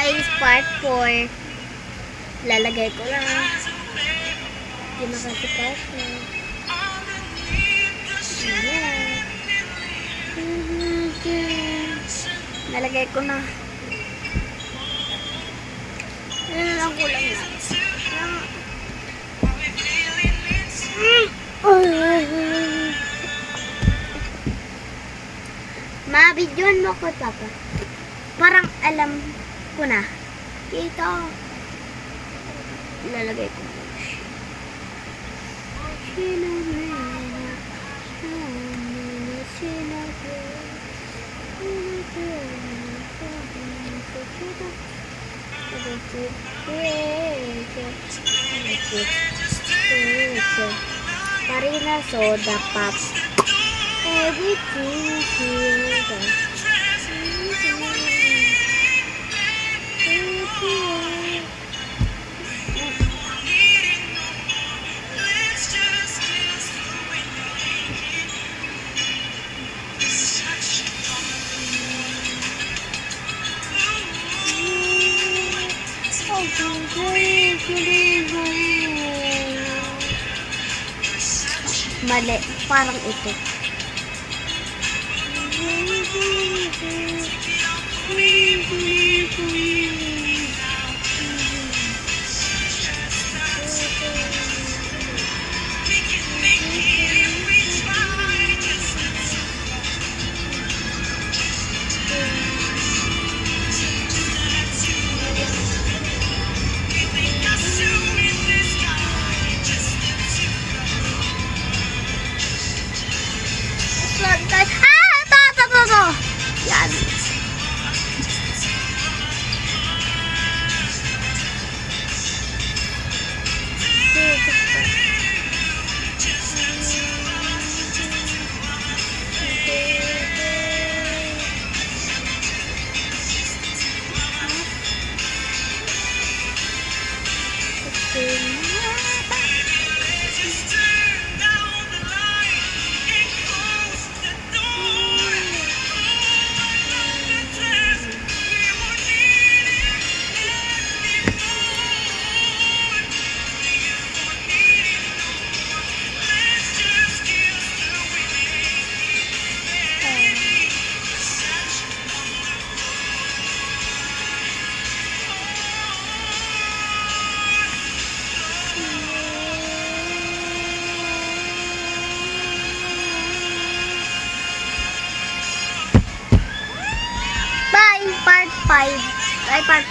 guys, part 4. Lalagay ko lang. Hindi na kasi part 4. Nalagay ko na. Lang kulang na. Ma-videoan mo ko, Papa. Parang alam ko na. Dito. Ilalagay ko. Marina soda pop. Everything here. Mali, parang ito. Yan. Part 5. Ay, part